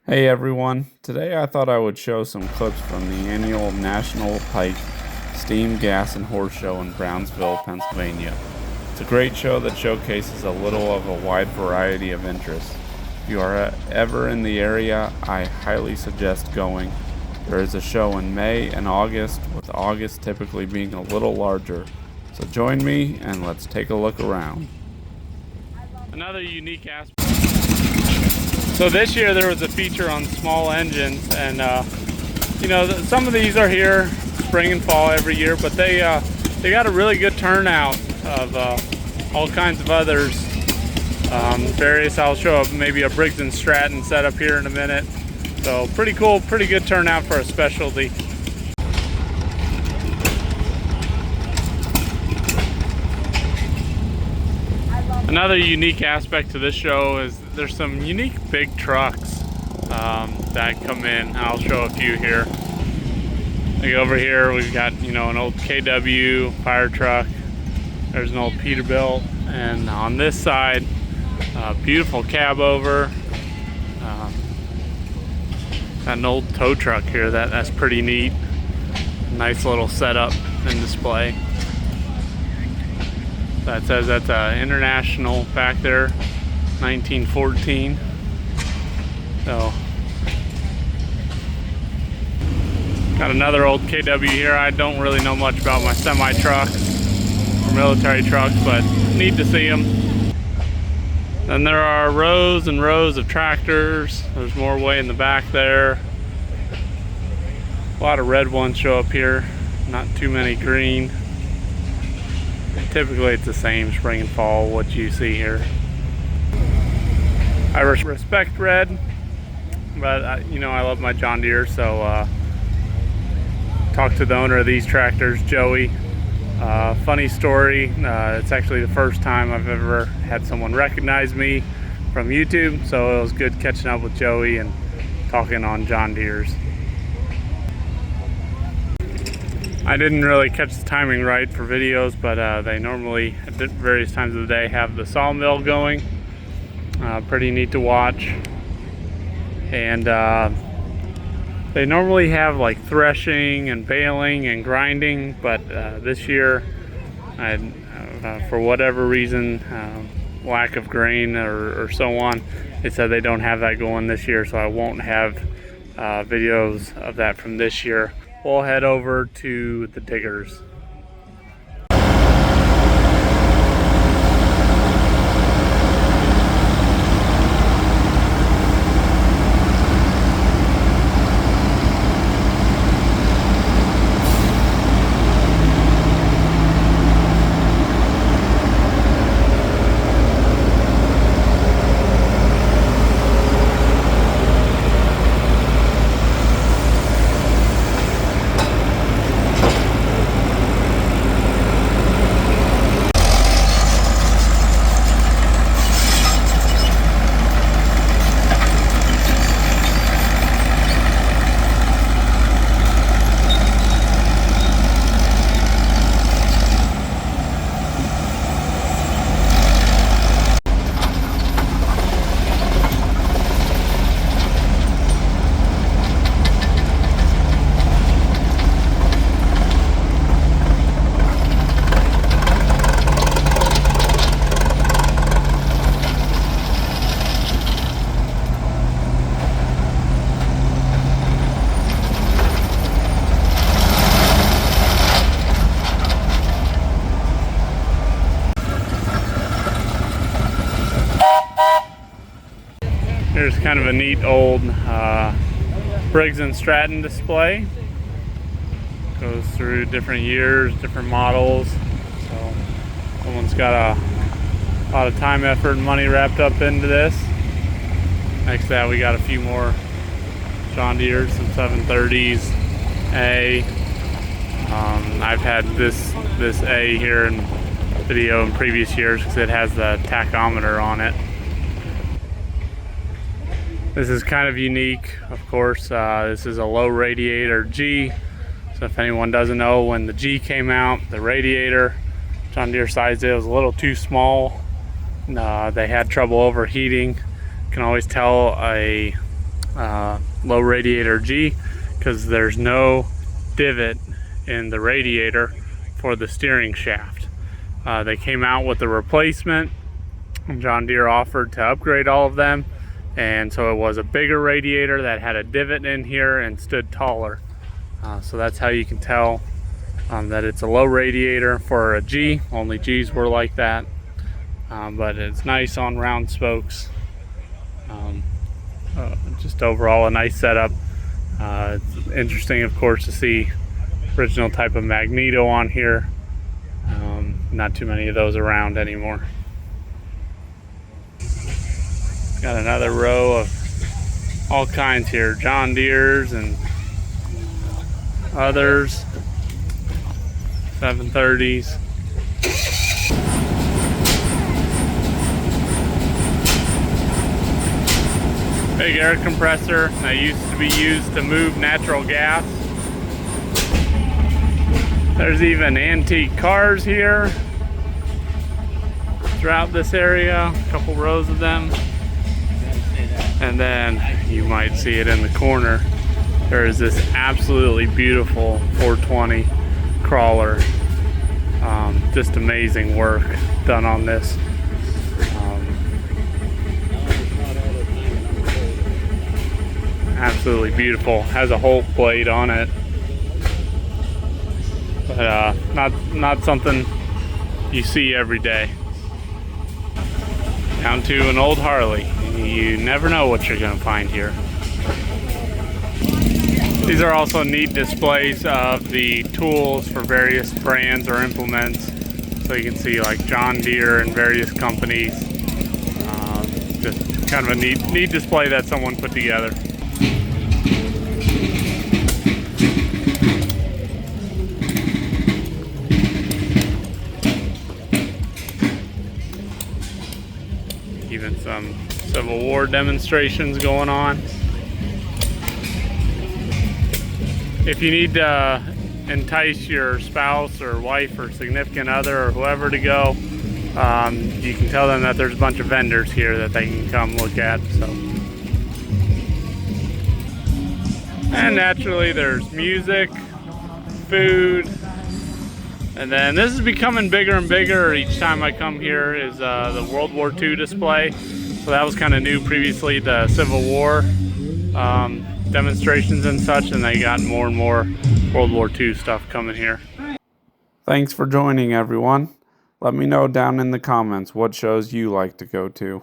Hey everyone, today I thought I would show some clips from the annual National Pike Steam, Gas, and Horse Show in Brownsville, Pennsylvania. It's a great show that showcases a little of a wide variety of interests. If you are ever in the area, I highly suggest going. There is a show in May and August, with August typically being a little larger. So join me and let's take a look around. Another unique aspect. So this year there was a feature on small engines, and some of these are here spring and fall every year, but they got a really good turnout of all kinds of others. Various, I'll show up maybe a Briggs & Stratton setup here in a minute. So pretty cool, pretty good turnout for a specialty. Another unique aspect to this show is there's some unique big trucks that come in. I'll show a few here. Like over here we've got an old KW fire truck. There's an old Peterbilt, and on this side, beautiful cab over. Got an old tow truck here that's pretty neat. Nice little setup and display. That says that's International back there, 1914. So, got another old KW here. I don't really know much about my semi trucks or military trucks, but neat to see them. Then there are rows and rows of tractors. There's more way in the back there. A lot of red ones show up here, not too many green. Typically it's the same spring and fall, what you see here. I respect red, but I love my John Deere, so talked to the owner of these tractors, Joey. Funny story, it's actually the first time I've ever had someone recognize me from YouTube, so it was good catching up with Joey and talking on John Deere's. I didn't really catch the timing right for videos, but they normally, at various times of the day, have the sawmill going. Pretty neat to watch. And they normally have like threshing and baling and grinding, but this year, for whatever reason, lack of grain or so on, they said they don't have that going this year, so I won't have videos of that from this year. We'll head over to the diggers. Here's kind of a neat old Briggs & Stratton display. Goes through different years, different models. So someone's got a lot of time, effort, and money wrapped up into this. Next to that we got a few more John Deere, some 730s A. I've had this A here in video in previous years because it has the tachometer on it. This is kind of unique, of course. This is a low radiator G. So if anyone doesn't know, when the G came out, the radiator, John Deere sized it was a little too small. They had trouble overheating. You can always tell a low radiator G, because there's no divot in the radiator for the steering shaft. They came out with a replacement. John Deere offered to upgrade all of them, and so it was a bigger radiator that had a divot in here and stood taller. So that's how you can tell that it's a low radiator for a G. Only Gs were like that, but it's nice on round spokes. Just overall a nice setup. It's interesting, of course, to see original type of magneto on here. Not too many of those around anymore. Got another row of all kinds here, John Deere's and others, 730s. Big air compressor that used to be used to move natural gas. There's even antique cars here throughout this area, a couple rows of them. And then you might see it in the corner. There is this absolutely beautiful 420 crawler. Just amazing work done on this. Absolutely beautiful. Has a Hulk blade on it, but not something you see every day. Down to an old Harley. You never know what you're going to find here. These are also neat displays of the tools for various brands or implements. So you can see like John Deere and various companies. Just kind of a neat display that someone put together. Even some Civil War demonstrations going on. If you need to entice your spouse or wife or significant other or whoever to go, you can tell them that there's a bunch of vendors here that they can come look at. So, and naturally there's music, food, and then this is becoming bigger and bigger each time I come here is the World War II display. So that was kind of new previously, the Civil War demonstrations and such, and they got more and more World War II stuff coming here. Thanks for joining, everyone. Let me know down in the comments what shows you like to go to.